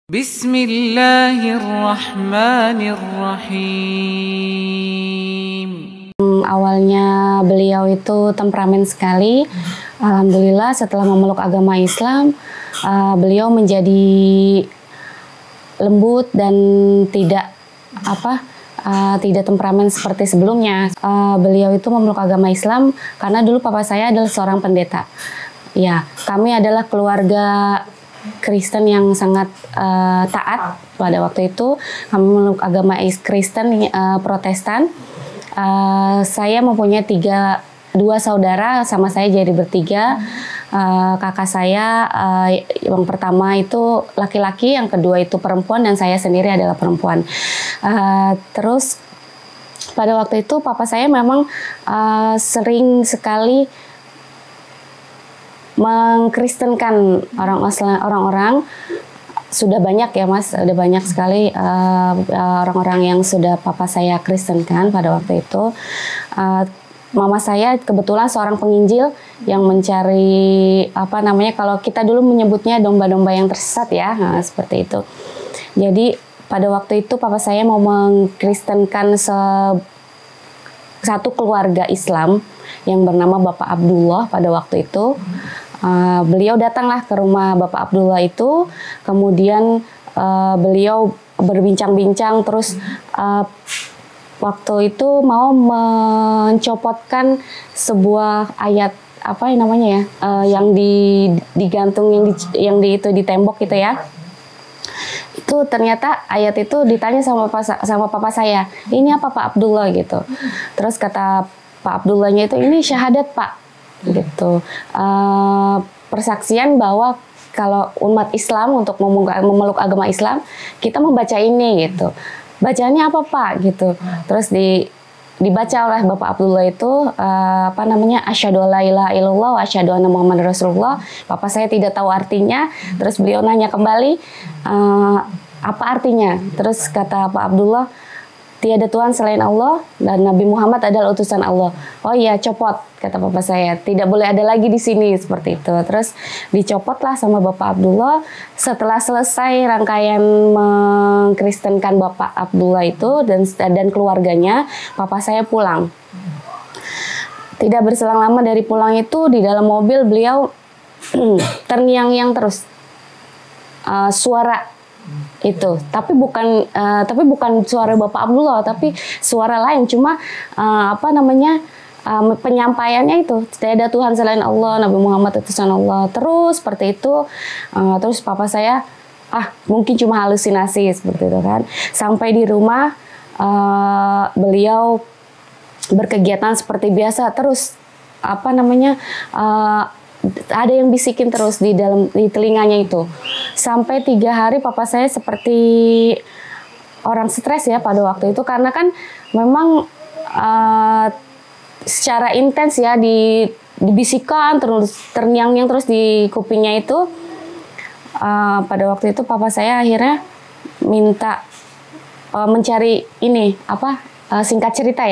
Bismillahirrahmanirrahim. Awalnya beliau itu temperamen sekali. Alhamdulillah setelah memeluk agama Islam, beliau menjadi lembut dan tidak temperamen seperti sebelumnya. Beliau itu memeluk agama Islam karena dulu papa saya adalah seorang pendeta. Ya, kami adalah keluarga Kristen yang sangat taat pada waktu itu. Kami memeluk agama Kristen Protestan. Saya mempunyai dua saudara, sama saya jadi bertiga. Kakak saya yang pertama itu laki-laki, yang kedua itu perempuan, dan saya sendiri adalah perempuan. Terus pada waktu itu papa saya memang sering sekali mengkristenkan orang-orang. Sudah banyak ya mas, sudah banyak sekali orang-orang yang sudah papa saya kristenkan pada waktu itu. Mama saya kebetulan seorang penginjil yang mencari kalau kita dulu menyebutnya domba-domba yang tersesat ya, seperti itu. Jadi pada waktu itu papa saya mau mengkristenkan satu keluarga Islam yang bernama Bapak Abdullah pada waktu itu. Beliau datanglah ke rumah Bapak Abdullah itu, kemudian beliau berbincang-bincang, terus waktu itu mau mencopotkan sebuah ayat yang digantung yang di tembok gitu ya. Itu ternyata ayat itu ditanya sama papa saya, ini apa Pak Abdullah gitu. Terus kata Pak Abdullahnya itu, ini syahadat Pak gitu. Persaksian bahwa kalau umat Islam untuk memeluk agama Islam, kita membaca ini gitu. Bacaannya apa Pak gitu. Terus dibaca oleh Bapak Abdullah itu asyhadu alla ilaha illallah wa asyhadu anna muhammadar rasulullah. Papa saya tidak tahu artinya. Terus beliau nanya kembali, apa artinya? Terus kata Pak Abdullah, tiada Tuhan selain Allah dan Nabi Muhammad adalah utusan Allah. Oh iya, copot, kata papa saya. Tidak boleh ada lagi di sini, seperti itu. Terus dicopotlah sama Bapak Abdullah. Setelah selesai rangkaian mengkristenkan Bapak Abdullah itu dan keluarganya, papa saya pulang. Tidak berselang lama dari pulang itu, di dalam mobil beliau terngiang-ngiang terus. Suara itu, tapi bukan suara Bapak Abdullah, tapi suara lain, cuma penyampaiannya itu tidak ada Tuhan selain Allah, Nabi Muhammad utusan Allah, terus seperti itu. Terus papa saya mungkin cuma halusinasi seperti itu kan. Sampai di rumah beliau berkegiatan seperti biasa, terus ada yang bisikin terus di telinganya itu. Sampai 3 hari papa saya seperti orang stres ya pada waktu itu, karena kan memang secara intens ya dibisikkan terus, terngiang-ngiang terus di kupingnya itu. Pada waktu itu papa saya akhirnya minta mencari singkat cerita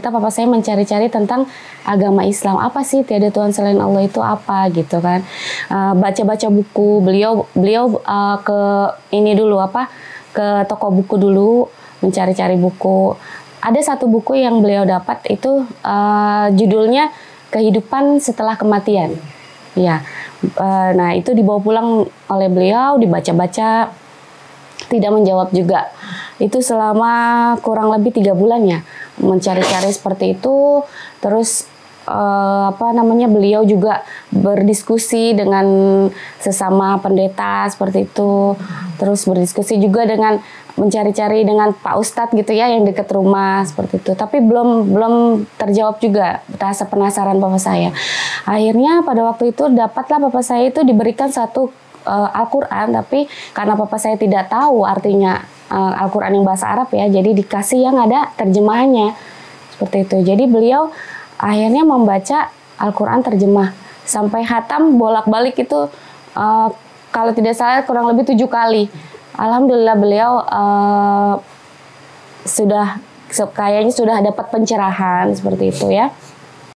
papa saya mencari-cari tentang agama Islam. Apa sih tiada Tuhan selain Allah itu apa gitu kan. Baca-baca buku, beliau ke toko buku dulu, mencari-cari buku. Ada satu buku yang beliau dapat itu judulnya Kehidupan Setelah Kematian. Ya. Nah, itu dibawa pulang oleh beliau, dibaca-baca, tidak menjawab juga. Itu selama kurang lebih 3 bulan ya, mencari-cari seperti itu. Terus beliau juga berdiskusi dengan sesama pendeta seperti itu. Terus berdiskusi juga dengan mencari-cari dengan Pak Ustadz gitu ya, yang dekat rumah seperti itu. Tapi belum terjawab juga rasa penasaran papa saya. Akhirnya pada waktu itu dapatlah papa saya itu diberikan satu Al-Quran, tapi karena papa saya tidak tahu artinya Al-Quran yang bahasa Arab ya, jadi dikasih yang ada terjemahannya seperti itu. Jadi beliau akhirnya membaca Al-Quran terjemah sampai khatam bolak-balik itu kalau tidak salah kurang lebih 7 kali. Alhamdulillah beliau kayaknya sudah dapat pencerahan seperti itu ya.